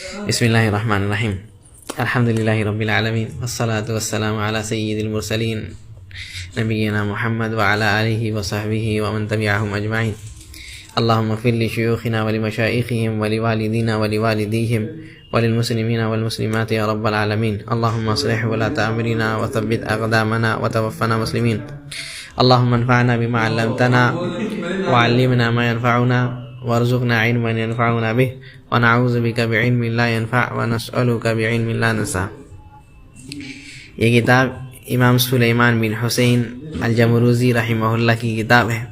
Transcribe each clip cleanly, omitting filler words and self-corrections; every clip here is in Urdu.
بسم اللہ الرحمن الرحیم الحمد للہ رب العالمین والصلاة والسلام علی سید المرسلین نبینا محمد وعلی آلہ وصحبہ ومن تبعہم اجمعین. اللہم اغفر لشیوخنا ولمشائخہم ولوالدینا ولوالدیہم وللمسلمین والمسلمات یا رب العالمین. اللہم اصلح ولاۃ امرنا وثبت اقدامنا وتوفنا مسلمین. اللہم انفعنا بما علمتنا وعلمنا ما ينفعنا وارزقنا علما ينفعنا به ونعوذ بك بعلم لا ينفع ونسألك بعلم لا ننفع. یہ کتاب امام سلیمان بن حسین الجمروزی رحمہ اللہ کی کتاب ہے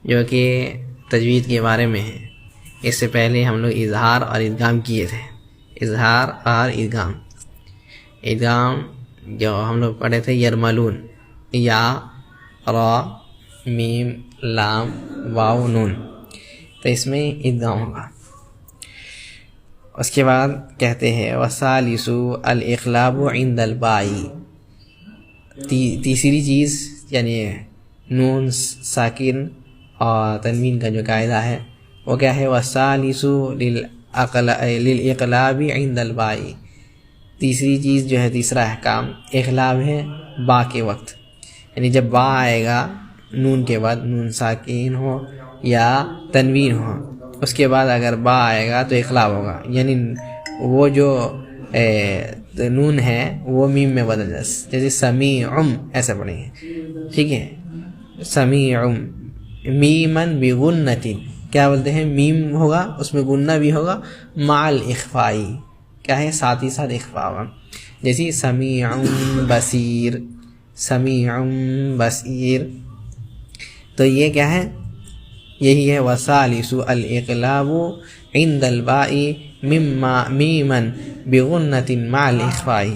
جو کہ تجوید کے بارے میں ہے. اس سے پہلے ہم لوگ اظہار اور ادغام کیے تھے. اظہار اور ادغام. ادغام جو ہم لوگ پڑھے تھے یرملون، یا را میم لام واو نون، تو اس میں ادغام ہوگا. اس کے بعد کہتے ہیں وَالثَّالِثُ الْإِقْلَابُ عِنْدَ الْبَاءِ. تیسری چیز یعنی نون ساکن اور تنوین کا جو قاعدہ ہے وہ کیا ہے؟ وَالثَّالِثُ لِلْإِقْلَابِ عِنْدَ الْبَاءِ. تیسری چیز جو ہے، تیسرا احکام اقلاب ہے با کے وقت. یعنی جب با آئے گا نون کے بعد، نون ساکن ہو یا تنوین ہو، اس کے بعد اگر با آئے گا تو اقلاب ہوگا. یعنی وہ جو نون ہے وہ میم میں بدل جائے. جیسے سمیعم ایسا پڑھیں گے، ٹھیک ہے. سمیعم میمن بغنۃ، کیا بولتے ہیں؟ میم ہوگا، اس میں غنہ بھی ہوگا مع الاخفائی. کیا ہے؟ ساتھ ہی ساتھ اخفا ہوگا. جیسے سمیعم بصیر، سمیعم بصیر. تو یہ کیا ہے؟ یہی ہے وَالثَّالِثُ الْإِقْلَابُ عِنْدَ الْبَاءِ مِيمًا بِغُنَّةٍ مَعَ الْإِخْفَاءِ،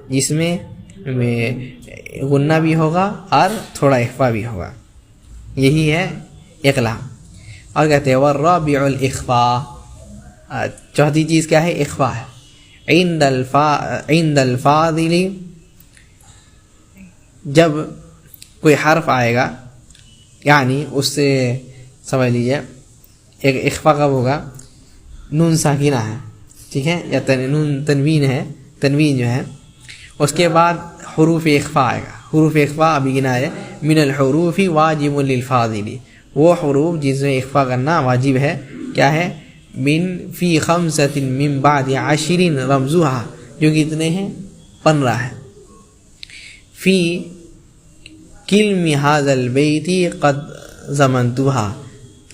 جس میں غنہ بھی ہوگا اور تھوڑا اخفا بھی ہوگا. یہی ہے اقلاب. اور کہتے ہیں وَالرَّابِعُ الْإِخْفَاء. چوتھی چیز کیا ہے؟ اخفا ہے. عند الفاضل، جب کوئی حرف آئے گا، یعنی اس سے سمجھ لیجیے ایک اخفا کب ہوگا؟ نون ساکینہ ہے، ٹھیک ہے، یا نون تنوین ہے، تنوین جو ہے اس کے بعد حروف اخفا آئے گا. حروف اخفا ابھی گنا ہے، من الحروف واجب للفاضل، وہ حروف جس میں اخفا کرنا واجب ہے. کیا ہے؟ من فی خمسۃ من بعد عشر رمزها، جو کتنے ہیں؟ 15 ہے. فی کلم ھذا البیت قد ضمنتها،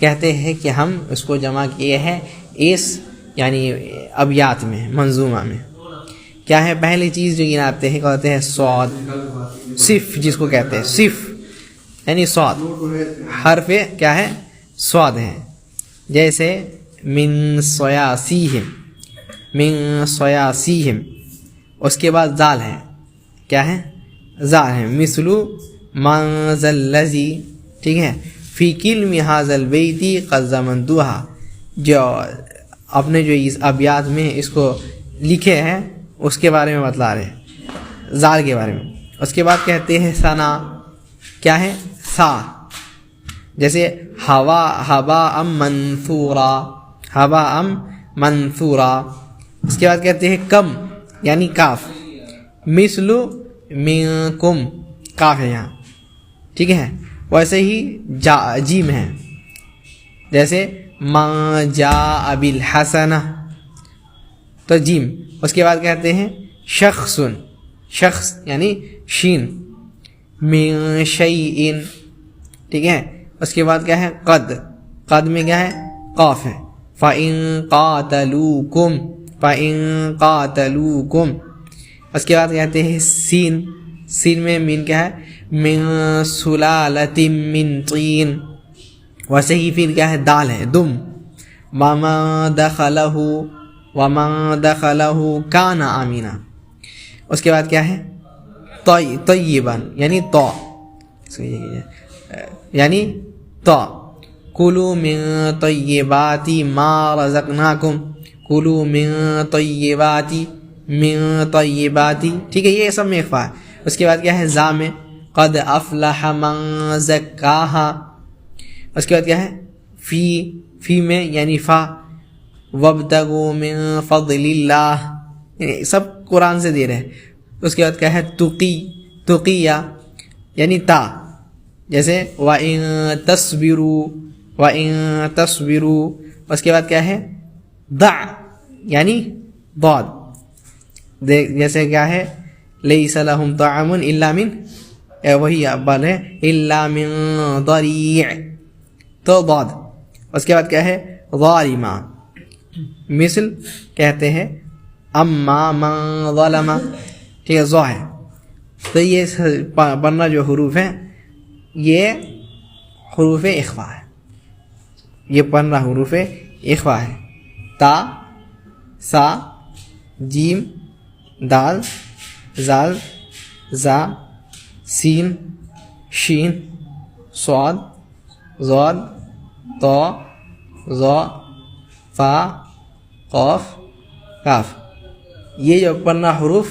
کہتے ہیں کہ ہم اس کو جمع کیے ہیں اس یعنی ابیات میں، منظومہ میں. کیا ہے پہلی چیز جو گناتے ہیں؟ کہتے ہیں صاد، صف، جس کو کہتے ہیں صف یعنی صاد. حرف کیا ہے؟ صاد ہے. جیسے من صیاصیہم، من صیاصیہم. اس کے بعد زال ہے. کیا ہے؟ زال ہے. مثلو ما ذا الذی، ٹھیک ہے. فی کلم ھذا البیت قد ضمنتها، جو اپنے جو اس ابیات میں اس کو لکھے ہیں اس کے بارے میں بتلا رہے ہیں، زال کے بارے میں. اس کے بعد کہتے ہیں ثنا. کیا ہے؟ سا. جیسے ہوا ام منثورا، ہوا ام منثورا. اس کے بعد کہتے ہیں کم یعنی کاف. مثل منکم، کاف ہے یہاں، ٹھیک ہے. ویسے ہی جیم ہے. جیسے ما جاء بالحسنہ، تو جیم. اس کے بعد کہتے ہیں شخص، شخص یعنی شین. من شیء، ٹھیک ہے. اس کے بعد کیا ہے؟ قد. قد میں کیا ہے؟ قاف ہے. فَإِن قَاتَلُوكُمْ، فَإِن قَاتَلُوكُمْ. اس کے بعد کہتے ہیں سین. سین میں مین کیا ہے؟ من سلالۃ من طین. ویسے ہی پھر کیا ہے؟ دال ہے. دم. وَمَا دَخَلَهُ، وَمَا دَخَلَهُ كَانَ آمِنًا. اس کے بعد کیا ہے؟ طیباً یعنی تو، یعنی تو. کلوا من طیبات ما رزقناکم، کلوا من طیبات، من طیبات، ٹھیک ہے. یہ سب میں اخفا ہے. اس کے بعد کیا ہے؟ زا میں قد افلح من زکاہا. اس کے بعد کیا ہے؟ فی میں یعنی فا. وابتغوا من فضل اللہ، سب قرآن سے دے رہے ہیں. اس کے بعد کیا ہے تقی، تقیہ یعنی تا، جیسے وَإِن تَصْبِرُوا وَإِن تَصْبِرُوا. اس کے بعد کیا ہے دع یعنی ضاد، جیسے کیا ہے لَيْسَ لَهُمْ طَعَامٌ إِلَّا مِنْ، وہی بال ہے إِلَّا مِنْ ضَرِيعٍ، تو ضاد. اس کے بعد کیا ہے ظالما، مثل کہتے ہیں اما من ظلم، ٹھیک ہے ظا ہے. تو یہ پڑھنا جو حروف ہیں یہ حروف اخفا ہے، یہ پڑھنا حروف اخفا ہے. تا، سا، جیم، دال، زال، زا، سین، شین، صاد، ضاد، طا، ظا، فا، قاف، کاف. یہ جو پڑھنا حروف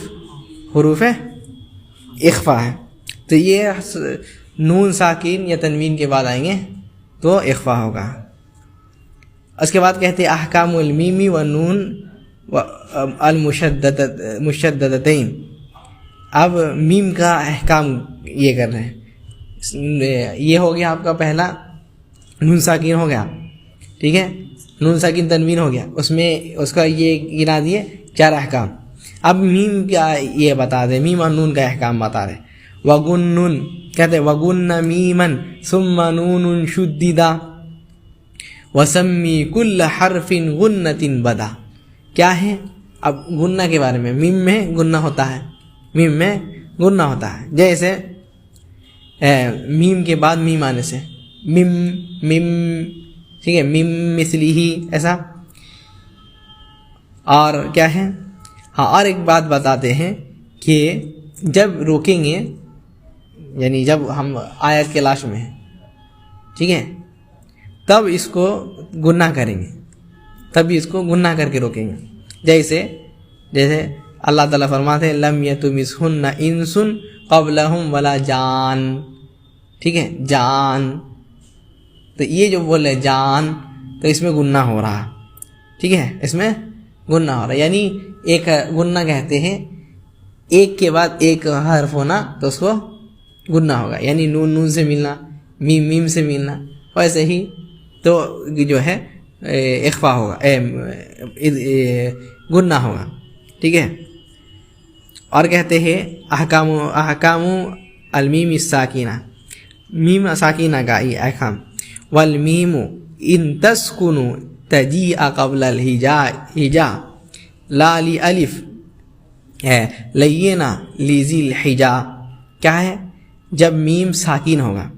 اخفا ہے. تو یہ نون ساکین یا تنوین کے بعد آئیں گے تو اخفا ہوگا. اس کے بعد کہتے ہیں احکام المیم والنون المشددتین. اب میم کا احکام یہ کر رہے ہیں. یہ ہو گیا آپ کا پہلا نون ساکین ہو گیا، ٹھیک ہے، نون ساکین تنوین ہو گیا، اس میں اس کا یہ گنا دیے 4 احکام. اب میم کا یہ بتا دیں، میم اور نون کا احکام بتا رہے. وگنن کہتے ہیں وگن میمن ثم نون شددا وسمی کل حرف غنۃ بدا. کیا ہے اب گنہ کے بارے میں، میم میں گنہ ہوتا ہے، میم میں گنہ ہوتا ہے. جیسے میم کے بعد میم آنے سے میم میم، ٹھیک ہے، میم مثلی ہی ایسا. اور کیا ہے ہاں اور ایک بات بتاتے ہیں کہ جب روکیں گے یعنی جب ہم آیت کے لاش میں ہیں، ٹھیک ہے، تب اس کو گناہ کریں گے، تب اس کو گناہ کر کے روکیں گے. جیسے اللہ تعالیٰ فرماتے ہیں لم یطمثہن انس قبلہم ولا جان، ٹھیک ہے، جان. تو یہ جو بولے جان تو اس میں گناہ ہو رہا، ٹھیک ہے، اس میں گناہ ہو رہا. یعنی ایک گناہ کہتے ہیں ایک کے بعد ایک حرف ہونا تو اس کو گناہ ہوگا، یعنی نون نون سے ملنا، میم میم سے ملنا، ویسے ہی تو جو ہے اخفا ہوگا، گناہ ہوگا، ٹھیک ہے. اور کہتے ہیں احکام المیم الساکینہ، میم ساکینہ کا یہ احکام. والمیم ان تسکن تجیء قبل الہجاء لا لالف لینا لیزی الحجا. کیا ہے جب میم ساکین ہوگا،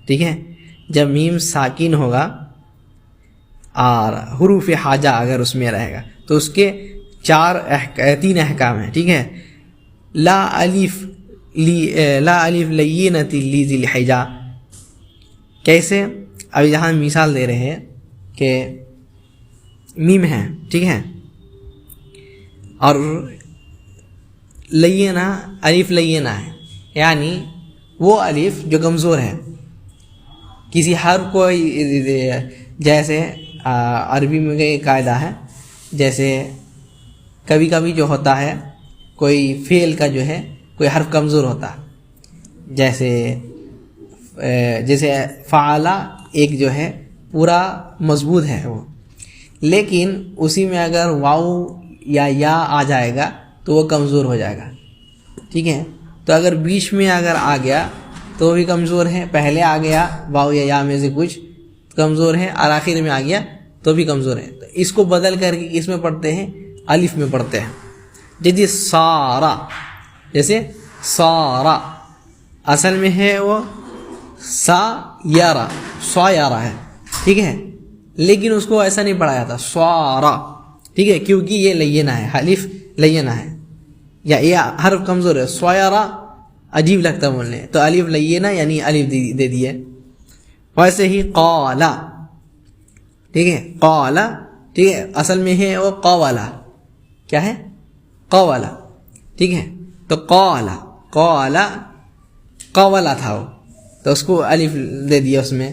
ٹھیک ہے، جب میم ساکین ہوگا اور حروف حاجہ اگر اس میں رہے گا تو اس کے 3 احکام ہیں، ٹھیک ہے. لا الف لینۃ لیذی الحجا. کیسے؟ اب یہاں مثال دے رہے ہیں کہ میم ہے، ٹھیک ہے، اور لینا الف لینا ہے، یعنی وہ الف جو کمزور ہے کسی حرف کو. جیسے عربی میں ایک قاعدہ ہے، جیسے کبھی کبھی جو ہوتا ہے کوئی فعل کا جو ہے کوئی حرف کمزور ہوتا ہے، جیسے فعلا ایک جو ہے پورا مضبوط ہے وہ، لیکن اسی میں اگر واو یا آ جائے گا تو وہ کمزور ہو جائے گا، ٹھیک ہے. تو اگر بیچ میں اگر آ گیا تو بھی کمزور ہے، پہلے آ گیا واو یا میں سے کچھ کمزور ہے اور آخر میں آ گیا تو بھی کمزور ہے. تو اس کو بدل کر کے اس میں پڑھتے ہیں الف میں پڑھتے ہیں. جیسے سارا، جیسے سارا اصل میں ہے وہ سا یارا، سوا یارا ہے، ٹھیک ہے، لیکن اس کو ایسا نہیں پڑھا جاتا سوارا، ٹھیک ہے، کیونکہ یہ لینا ہے، الف لینا ہے، یا یہ حرف کمزور ہے. سوارا عجیب لگتا بولنے، تو الف لینا یعنی الف دے دیے. ویسے ہی قالا، ٹھیک ہے، قالا، ٹھیک ہے، اصل میں ہے وہ قوالا، کیا ہے قوالا، ٹھیک ہے. تو قالا قوالا تھا وہ، تو اس کو الف دے دیا، اس میں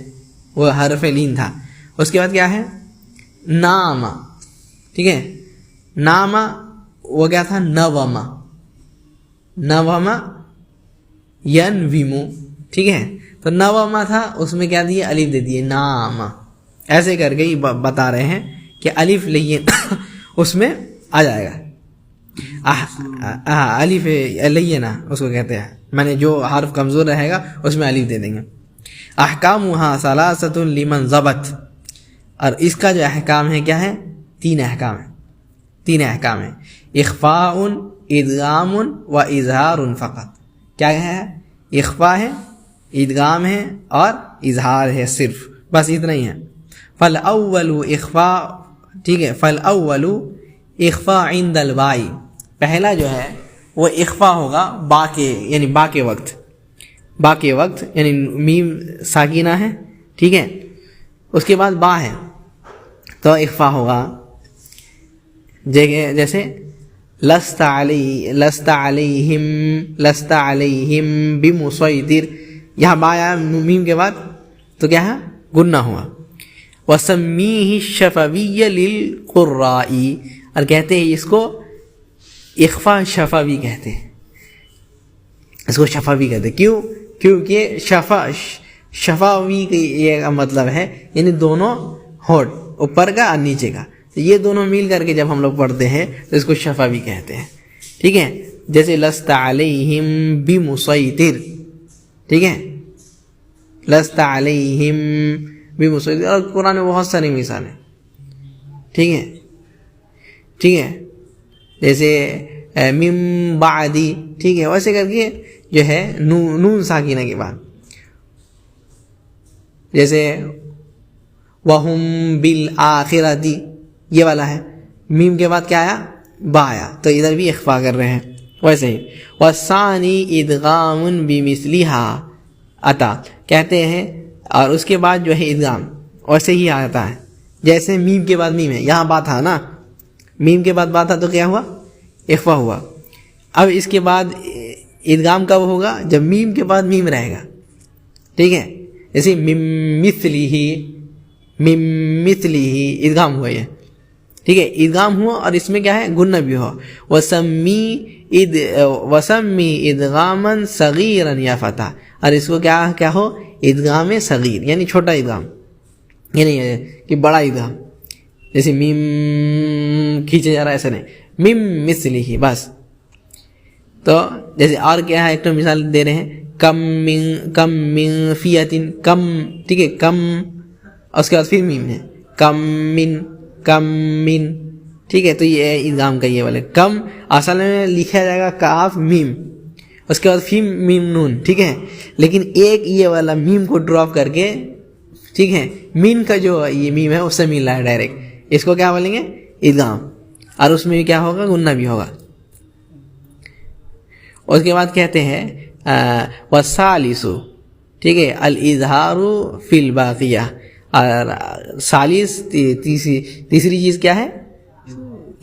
وہ حرف لین تھا. اس کے بعد کیا ہے نام، ٹھیک ہے. ناما وہ کیا تھا؟ نوما، نوما ینویمو، ٹھیک ہے. تو نوما تھا، اس میں کیا دیے؟ الف دے دیے، ناما. ایسے کر کے بتا رہے ہیں کہ الف لین اس میں آ جائے گا. الف لینا اس کو کہتے ہیں، میں نے جو حرف کمزور رہے گا اس میں الف دے دیں گے. احکامھا ثلاثۃ لمن ضبط، اور اس کا جو احکام ہے کیا ہے؟ 3 احکام ہیں. 3 احکام ہیں. اخفاء، ادغام و اظہار فقط. کیا ہے؟ اخفاء ہے، ادغام ہے اور اظہار ہے، صرف بس اتنا ہی ہے. فالاول اخفاء، ٹھیک ہے. فالاول اخفاء عند الباء، پہلا جو ہے وہ اخفاء ہوگا با کے، یعنی با کے وقت. با کے وقت یعنی میم ساکینہ ہے، ٹھیک ہے. اس کے بعد با ہے تو اخفاء ہوگا. جیسے لست علیہم بمسیطر، یہاں با آیا میم کے بعد تو کیا ہے؟ گنہ ہوا. وسمیہ الشفوی للقراء، اور کہتے ہیں اس کو اخفاء شفوی کہتے ہیں. اس کو شفوی کہتے ہیں. کیوں؟ کیونکہ شفاوی کا یہ مطلب ہے یعنی دونوں ہونٹ، اوپر کا اور نیچے کا، تو یہ دونوں مل کر کے جب ہم لوگ پڑھتے ہیں تو اس کو شفاوی کہتے ہیں. ٹھیک ہے. جیسے لست علیہم بمسیطر، ٹھیک ہے. لست علیہم بمسیطر، اور قرآن میں بہت ساری مثالیں. ٹھیک ہے، ٹھیک ہے. جیسے من بعدی، ٹھیک ہے. ویسے کر کے جو ہے نون ساکینہ کے بعد، جیسے وَهُمْ بِالْآخِرَةِ، یہ والا ہے. میم کے بعد کیا آیا؟ با آیا، تو ادھر بھی اخفاء کر رہے ہیں. ویسے ہی وَالثَّانِي اِدْغَامٌ بِمِثْلِهَا عطا کہتے ہیں، اور اس کے بعد جو ہے ادغام ویسے ہی آتا ہے. جیسے میم کے بعد میم ہے، یہاں با تھا نا، میم کے بعد با تھا تو کیا ہوا؟ اخفاء ہوا. اب اس کے بعد ادغام کب ہوگا؟ جب میم کے بعد میم رہے گا. ٹھیک ہے. جیسے مم مثلہ ادغام ہوا یہ، ٹھیک ہے. ادغام ہوا اور اس میں کیا ہے؟ گنہ بھی ہوا. وسمی ادغاما صغیرا یا فتح، اور اس کو کیا ہو؟ ادغام صغیر یعنی چھوٹا ادغام، یعنی کہ بڑا ادغام. جیسے میم کھینچے جا رہا ہے، ایسا نہیں، مم مثلہ بس. تو جیسے اور کیا ہے، ایک تو مثال دے رہے ہیں، کم من فیتن، کم، ٹھیک ہے. کم، اس کے بعد پھر میم ہے، کم من، ٹھیک ہے. تو یہ ادغام کا یہ والے کم اصل میں لکھا جائے گا کاف میم، اس کے بعد پھر میم نون، ٹھیک ہے. لیکن ایک یہ والا میم کو ڈراپ کر کے، ٹھیک ہے، مین کا جو یہ میم ہے اس سے مل رہا ہے ڈائریکٹ، اس کو کیا بولیں گے؟ ادغام. اور اس میں بھی کیا ہوگا؟ گنہ بھی ہوگا. اس کے بعد کہتے ہیں والثالث، ٹھیک ہے، الاظہار فی الباقیہ. اور ثالث تیسری چیز کیا ہے؟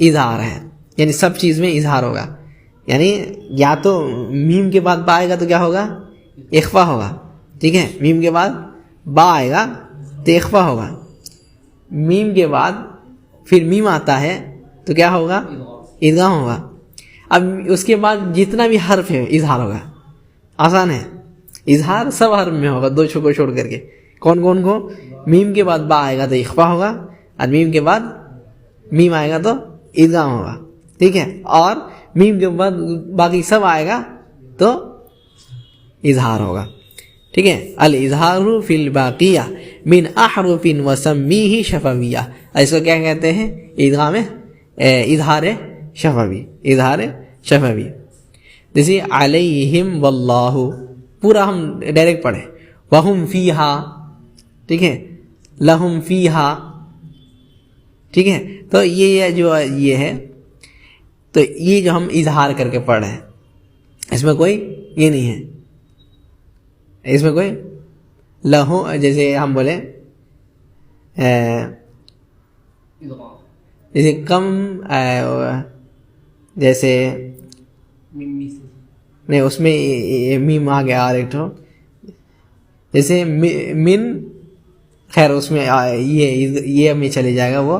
اظہار ہے، یعنی سب چیز میں اظہار ہوگا. یعنی یا تو میم کے بعد با آئے گا تو کیا ہوگا؟ اخفاء ہوگا. ٹھیک ہے. میم کے بعد با آئے گا تو اخفاء ہوگا. میم کے بعد پھر میم آتا ہے تو کیا ہوگا؟ ادغام ہوگا. اب اس کے بعد جتنا بھی حرف ہے اظہار ہوگا. آسان ہے. اظہار سب حرف میں ہوگا، 2 کو چھوڑ کر کے. کون کون کو؟ میم کے بعد با آئے گا تو اخفاء ہوگا، اور میم کے بعد میم آئے گا تو ادغام ہوگا. ٹھیک ہے. اور میم کے بعد باقی سب آئے گا تو اظہار ہوگا. ٹھیک ہے. الاظہار فی الباقیہ من احرف وسمیہ شفویہ، اس کو کیا کہتے ہیں؟ ادغام اظہار شفوی، اظہار شفوی. جیسے علیہم واللہ، پورا ہم ڈائریکٹ پڑھیں. وہم فیہا، ٹھیک ہے. لہم فیہا، ٹھیک ہے. تو یہ جو یہ ہے، تو یہ جو ہم اظہار کر کے پڑھ رہے ہیں، اس میں کوئی یہ نہیں ہے، اس میں کوئی لہو، جیسے ہم بولے جیسے کم، جیسے نہیں اس میں میم آ گیا اور ایک تو جیسے من، خیر اس میں یہ میں چلے جائے گا وہ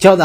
14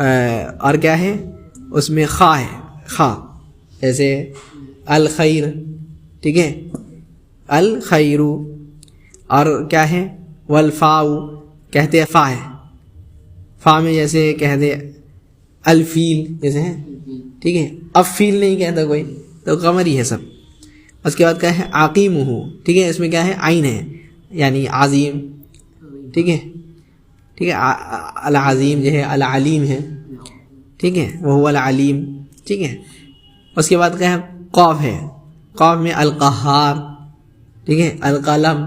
اور کیا ہے اس میں خا ہے، خا جیسے الخیر، ٹھیک ہے، الخیر. اور کیا ہے والفاء کہتے ہیں فا ہے، فا میں جیسے کہتے الفیل جیسے ہے، ٹھیک ہے. اب فیل نہیں کہتا کوئی تو قمری ہے سب. اس کے بعد کیا ہے عقیمہ، ٹھیک ہے، اس میں کیا ہے عین ہے یعنی عظیم، ٹھیک ہے، ٹھیک ہے. العظیم جو ہے العلیم ہے، ٹھیک ہے، وہ العلیم، ٹھیک ہے. اس کے بعد کیا ہے قاف ہے، قاف میں القہار، ٹھیک ہے، القلم،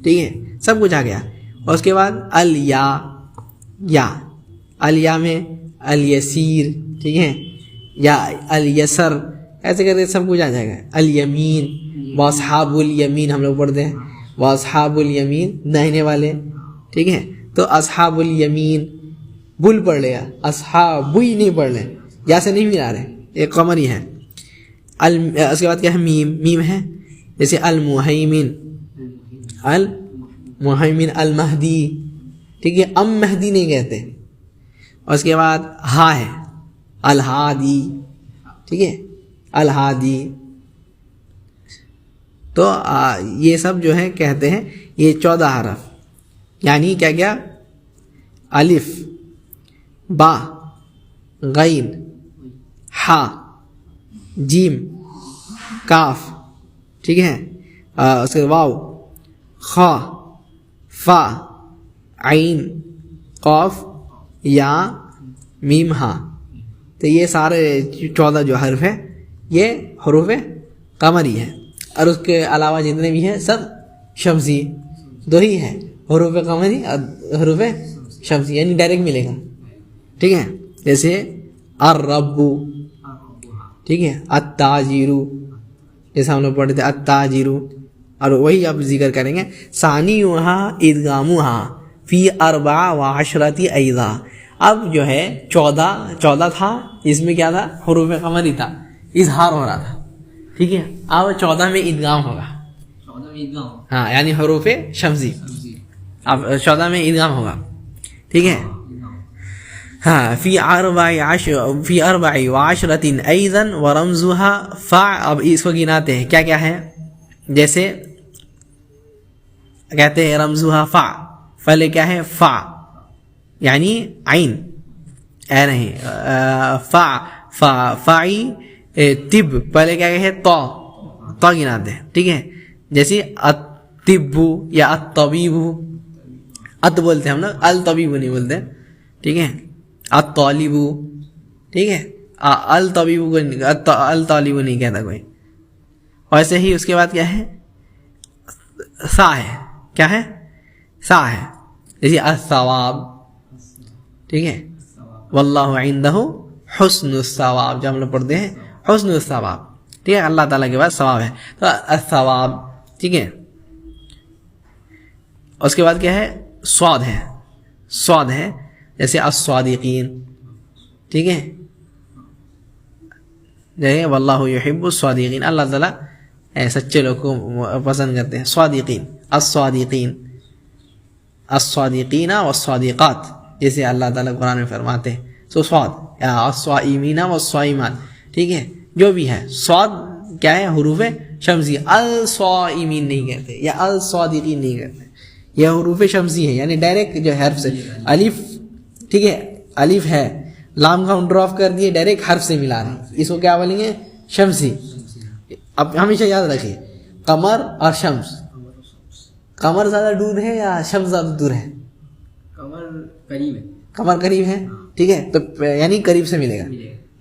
ٹھیک ہے، سب کچھ آ گیا. اور اس کے بعد الیا، یا الیا میں الیسیر، ٹھیک ہے، یا الیسر، ایسے کرتے سب کچھ آ جائے گا. الیمین، واصحاب الیمین ہم لوگ پڑھتے ہیں، واصحاب الیمین داہنے والے، ٹھیک ہے. تو اصحاب الیمین بل پڑھ لیا، اصحاب بوئی نہیں پڑھ لیں، یا سے نہیں ملا رہے، ایک قمری ہے. اس کے بعد کیا ہے میم، میم ہے جیسے المہیمن، المہیمن، المہدی، ٹھیک ہے، مہدی نہیں کہتے. اور اس کے بعد ہا ہے الہادی، ٹھیک ہے، الہادی. تو یہ سب جو ہے کہتے ہیں یہ 14 حرف، یعنی کیا کیا الف، با، غین، ہا، جیم، کاف، ٹھیک ہے، اس کے واو، خا، فا، عین، قاف، یا، میم، ہا. تو یہ سارے 14 جو حرف ہیں یہ حروف قمری ہے. اور اس کے علاوہ جتنے بھی ہیں سب شمسی، دو ہی ہیں، حروف قمری اور حروف شمسی، یعنی ڈائریکٹ ملے گا، ٹھیک ہے. جیسے الرب، ٹھیک ہے، التاجر، جیسے ہم لوگ پڑھتے تھے التاجر. اور وہی اب ذکر کریں گے ثانیھا ادغامھا فی 14 ایضا. اب جو ہے 14 تھا، اس میں کیا تھا حروف قمری تھا، اظہار ہو رہا تھا، ٹھیک ہے. اب 14 میں ادغام ہوگا، ہاں یعنی حروف شمسی، اب 14 میں ادغام ہوگا، ٹھیک ہے. ہاں فی 14 ایضا ورمزها فا. اب اس کو گناتے ہیں کیا کیا ہے، جیسے کہتے ہیں رمزها فا، پہلے کیا ہے فا یعنی عین، اے نہیں فا، فا فائی طب، پہلے کیا ہے تو گناتے ہیں، ٹھیک ہے. جیسے الطب یا الطبیب، ات بولتے ہیں ہم لوگ، الطبیب نہیں بولتے، ٹھیک ہے. الطالب، ٹھیک ہے، الطبیب کو الطالب نہیں کہتا کوئی. ویسے ہی اس کے بعد کیا ہے سا ہے، کیا ہے سا ہے، جیسے الثواب، ٹھیک ہے، واللہ عنده حسن الثواب، جو ہم لوگ پڑھتے ہیں حسن الثواب، ٹھیک ہے، اللہ تعالیٰ کے پاس ثواب ہے، تو الثواب، ٹھیک ہے. اس کے بعد کیا ہے صاد ہے، صاد ہے جیسے الصادقین، ٹھیک ہے، جیسے واللہ یحب الصادقین، اللہ تعالیٰ سچے لوگ کو پسند کرتے ہیں. صادقین، الصادقین، الصادقین والصادقات، جیسے اللہ تعالیٰ قرآن میں فرماتے ہیں. سو صاد یا الصائمین والصائمات، ٹھیک ہے، جو بھی ہے. صاد کیا ہے حروف شمسی، الصائمین نہیں کہتے یا الصادقین نہیں کہتے، یہ حروف شمسی ہے، یعنی ڈائریکٹ جو حرف سے الف، ٹھیک ہے، الف ہے، لام کا ڈراپ کر دیے، ڈائریکٹ حرف سے ملا رہے ہیں، اس کو کیا بولیں گے شمسی. اب ہمیشہ یاد رکھیے قمر اور شمس، قمر زیادہ دور ہے یا شمس زیادہ دور ہے؟ قمر قریب ہے، قمر قریب ہے، ٹھیک ہے، تو یعنی قریب سے ملے گا،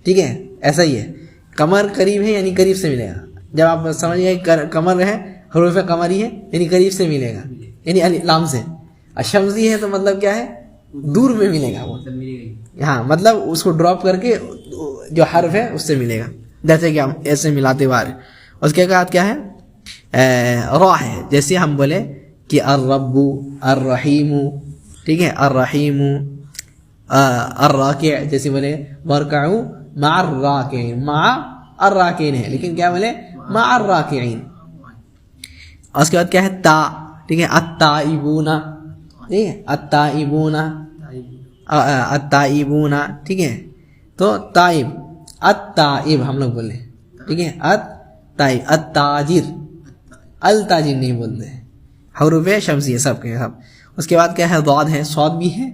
ٹھیک ہے. ایسا ہی ہے قمر قریب ہے یعنی قریب سے ملے گا. جب آپ سمجھ گئے قمر ہے حروف قمری ہے یعنی قریب سے ملے گا، یعنی لام سے. اور شمسی ہے تو مطلب کیا ہے دور میں ملے گا وہ، ہاں مطلب اس کو ڈراپ کر کے جو حرف ہے اس سے ملے گا، جیسے کہ ہم ایسے ملاتے ہوئے. اس کے بعد کیا ہے را ہے، جیسے ہم بولے کہ الرب، الرحیم، ٹھیک ہے، الرحیم. الراکع، جیسے بولے ورکعوا مع الراکعین، مع الراکعین ہے لیکن کیا بولے مع الراکعین. اس کے بعد کیا ہے تا، ٹھیک ہے، التائبون، ٹھیک ہے، التائبون، التائبون, ٹھیک ہے. تو تائب, التائب ہم لوگ بولے, ٹھیک ہے, التائب. التاجر, التاجر نہیں بولتے, حروف شمسی سب کے سب. اس کے بعد کیا ہے, ضاد ہے, صاد بھی ہے,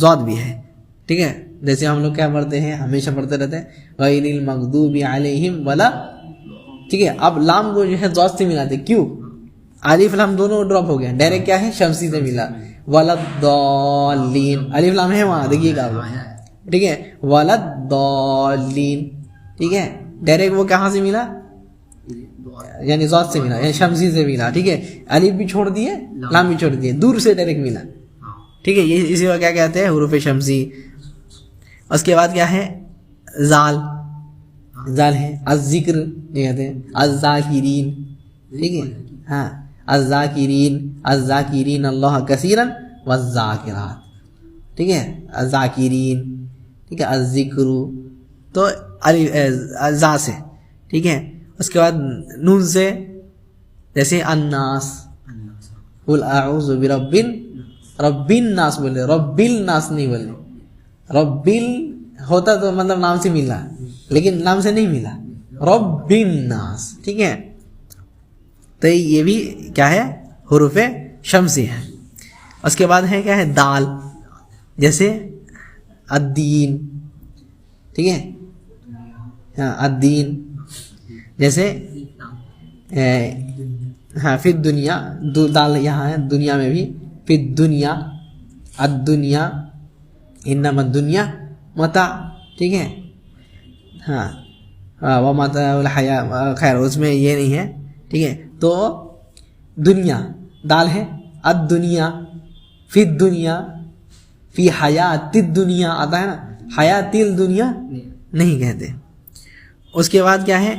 ضاد بھی ہے, ٹھیک ہے. جیسے ہم لوگ کیا پڑھتے ہیں, ہمیشہ پڑھتے رہتے ہیں غیر المغضوب علیہم ولا, ٹھیک ہے. اب لام کو جو ہے ضاد سے ملاتے, کیوں؟ الف لام دونوں ڈراپ ہو گیا, ڈائریکٹ کیا ہے, شمسی سے ملا. ولضالین, الف لام ہے وہاں, دیکھیے گا, ٹھیک ہے. ولضالین, ٹھیک ہے, ڈائریکٹ وہ کہاں سے ملا, یعنی ضاد سے ملا, یعنی شمسی سے ملا, ٹھیک ہے. الف بھی چھوڑ دیے, لام بھی چھوڑ دیے, دور سے ڈائریکٹ ملا, ٹھیک ہے. یہ اسی کو کیا کہتے ہیں, حروف شمسی. اس کے بعد کیا ہے, زال, زال ہے. الذکر یہ کہتے ہیں, الذاکرین, ٹھیک ہے. ہاں, الذاکرین, الذاکرین اللہ کثیرا والذاکرات, ٹھیک ہے. الذاکرین, ٹھیک ہے. الذکر تو زا سے, ٹھیک ہے. اس کے بعد نون سے, جیسے الناس, قل اعوذ برب, رب الناس بولے, رب الناس نہیں بولے. رب ہوتا تو مطلب نام سے ملا, لیکن نام سے نہیں ملا, رب الناس, ٹھیک ہے. تو یہ بھی کیا ہے, حروف شمسی ہے. اس کے بعد ہے کیا ہے, دال, جیسے الدین, ٹھیک ہے. ہاں, الدین, جیسے ہاں فی الدنیا, دال یہاں ہے, دنیا میں بھی, فی الدنیا, الدنیا, انما الدنیا متاع, ٹھیک ہے. ہاں, ومتاع الحیاۃ, خیر اس میں یہ نہیں ہے, ٹھیک ہے. تو دنیا دال ہے, الدنیا, فی الدنیا, فی حیات الدنیا آتا ہے نا, حیات الدنیا نہیں کہتے. اس کے بعد کیا ہے,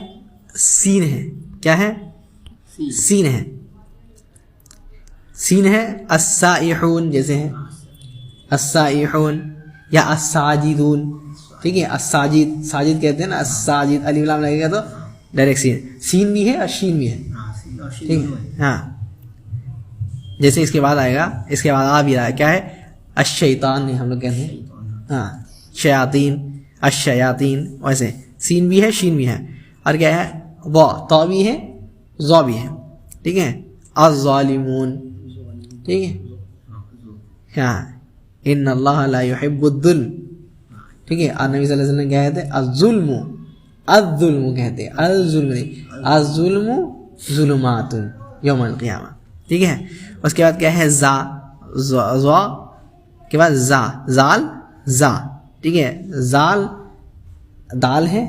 سین ہے, کیا ہے, سین ہے, سین ہے. السائحون جیسے ہے, السائحون یا الساجدون, ٹھیک ہے. الساجد, ساجد کہتے ہیں نا, الساجد, الف لام لگے گا تو ڈائریکٹ سین. سین بھی ہے اور شین بھی ہے, ٹھیک ہے. ہاں, جیسے اس کے بعد آئے گا, اس کے بعد آ بھی رہا ہے, کیا ہے, الشیطان نہیں ہم لوگ کہتے ہیں, ہاں, شیاطین, الشیاطین, ویسے سین بھی ہے, شین بھی ہے. اور کیا ہے, وا, تا بھی ہے, ظا بھی ہے, ٹھیک ہے. الظالمون, ٹھیک ہے. ہاں, ان اللہ لا يحب الظلم, ٹھیک ہے. اور نبی صلی اللہ علیہ وسلم کیا کہتے ہیں, الظلم, الظلم کہتے ہیں, الظلم نہیں, الظلم ظلمات یوم القیامہ, ٹھیک ہے. اس کے بعد کیا ہے, زا, زا کے بعد زا, زال, زا, ٹھیک ہے. زال دال ہے,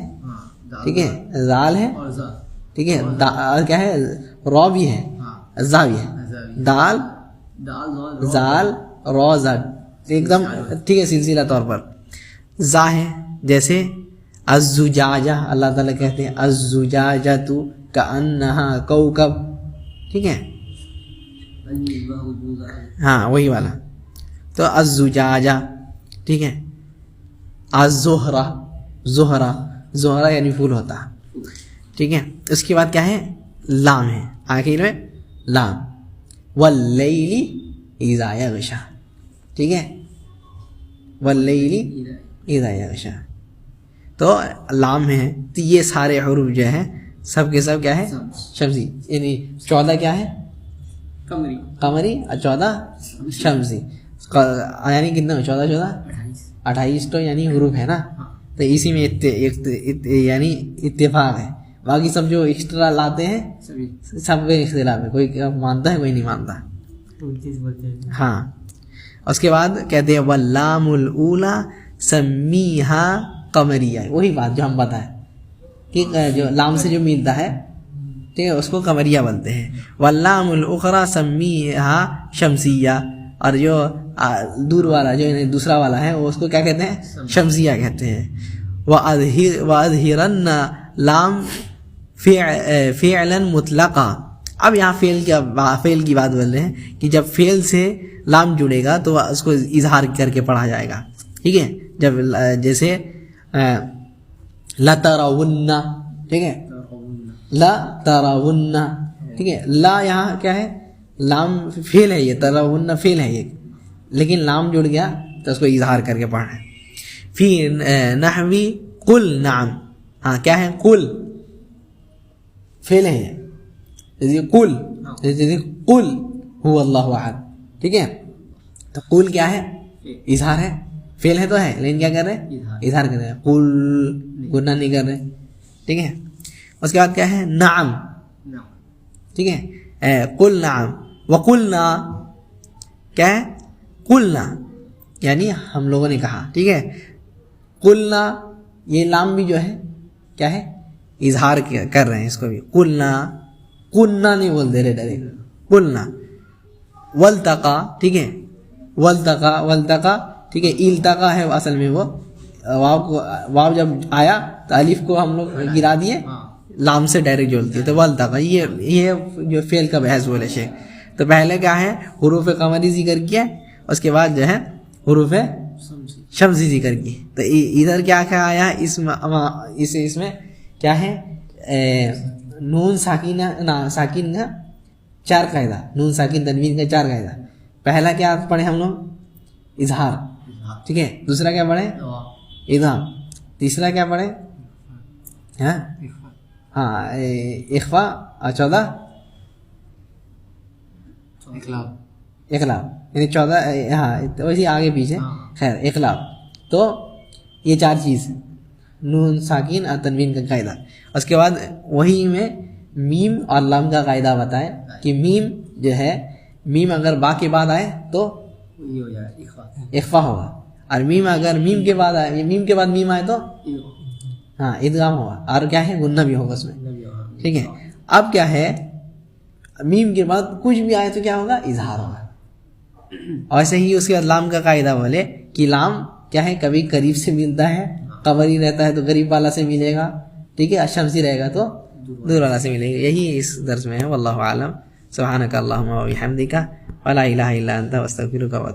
ٹھیک ہے, زال ہے, ٹھیک ہے. اور کیا ہے, را بھی ہے, زا بھی ہے, دال, زال, را, زا, ایک دم ٹھیک ہے, سلسلہ طور پر. زا ہے, جیسے الزجاجہ, اللہ تعالیٰ کہتے ہیں الزجاجۃ کأنہا کوکب, ٹھیک ہے. ہاں وہی والا. تو الزجاجہ, ٹھیک ہے. الزہرہ, زہرہ, زہرہ یعنی پھول ہوتا, ٹھیک ہے. اس کے بعد کیا ہے, لام ہے, آخر میں لام. واللیل اذا یغشی, ٹھیک ہے. واللیل اذا یغشی, تو لام ہے. تو یہ سارے حروف جو ہے سب کے سب کیا ہے, شمسی, یعنی 14 کیا ہے, قمری, اور 14 شمسی, یعنی کتنا, 14 28 تو یعنی حروف ہے نا. تو اسی میں یعنی اتفاق ہے. باقی سب جو ایکسٹرا لاتے ہیں سب میں اختلاف ہے, کوئی مانتا ہے کوئی نہیں مانتا. ہاں, اس کے بعد کہتے ہیں واللام الاولی سمیہا قمریہ, وہی بات جو ہم بتائیں کہ جو لام سے جو ملتا ہے, ٹھیک ہے, اس کو قمریہ بنتے ہیں. واللام الاخری سمیہا شمسیہ, اور جو دور والا جو دوسرا والا ہے وہ اس کو کیا کہتے ہیں, شمسیہ کہتے ہیں. وَأَظْهِرَنَّ لام فعلا مطلقا. اب یہاں فعل کی بات بول رہے ہیں کہ جب فعل سے لام جڑے گا تو اس کو اظہار کر کے پڑھا جائے گا, ٹھیک ہے. جب جیسے لَتَرَوُنَّ, ٹھیک ہے, لَتَرَوُنَّ, ٹھیک ہے. لا یہاں کیا ہے, لام فعل ہے, یہ ترون فعل ہے یہ, لیکن لام جڑ گیا تو اس کو اظہار کر کے پڑھنا ہے. فی نحوی قل نعم. ہاں کیا ہے؟ قل فعل ہے. جیسے قل، جیسے قل هو اللہ احد. ٹھیک ہے، تو قل کیا ہے؟ اظہار ہے. فعل ہے تو ہے، لیکن کیا کر رہے ہیں؟ اظہار کر رہے ہیں. قل گناہ نہیں کر رہے. ٹھیک ہے. اس کے بعد کیا ہے؟ نعم. ٹھیک ہے، قل نعم وقلنا. کیا ہے؟ قلنا یعنی ہم لوگوں نے کہا. ٹھیک ہے، قلنا یہ لام بھی جو ہے کیا ہے؟ اظہار کر رہے ہیں اس کو بھی. قلنا، قلنا نہیں بول دے رہے ڈائریکٹ. قلنا. والتقا. ٹھیک ہے، والتقا، والتقا. ٹھیک ہے، التقا ہے اصل میں وہ واو جب آیا تو الف کو ہم لوگ گرا دیے، لام سے ڈائریکٹ جوڑتی ہے تو والتقا. یہ جو فعل کا بحث بولے شیخ. تو پہلے کیا ہے؟ حروف قمری ذکر کیا، اس کے بعد جو ہے حروف شمسی ذکر کی. تو ادھر کیا آیا؟ اس میں کیا ہے؟ نون ساکن کا 4 قاعدہ، نون ساکن تنوین کا 4 قاعدہ. پہلا کیا پڑھے ہم لوگ؟ اظہار. ٹھیک ہے، دوسرا کیا پڑھے؟ ادغام. تیسرا کیا پڑھے؟ ہاں اخفا. اور 14 اقلاب، یعنی 14 ہاں ویسے آگے پیچھے. خیر اقلاب. تو یہ 4 چیز، نون ساکن اور تنوین کا قاعدہ. اس کے بعد وہی میں میم اور لام کا قاعدہ بتائے کہ میم جو ہے، میم اگر با کے بعد آئے تو اخفا ہوگا، اور میم اگر میم کے بعد آئے، میم کے بعد میم آئے تو ہاں ادغام ہوگا، اور کیا ہے؟ غنہ بھی ہوگا اس میں. ٹھیک ہے، اب کیا ہے؟ میم کے بعد کچھ بھی آئے تو کیا ہوگا؟ اظہار ہوگا. اور ایسے ہی اس کے بعد لام کا قاعدہ بولے کہ لام کیا ہے؟ کبھی قریب سے ملتا ہے، قمری رہتا ہے تو قریب والا سے ملے گا. ٹھیک ہے، شمسی رہے گا تو دور والا سے ملے گا. یہی اس درس میں ہے. واللہ اعلم. سبحانک اللہم و بحمدک ولا الہ الا انت استغفرک و اتوب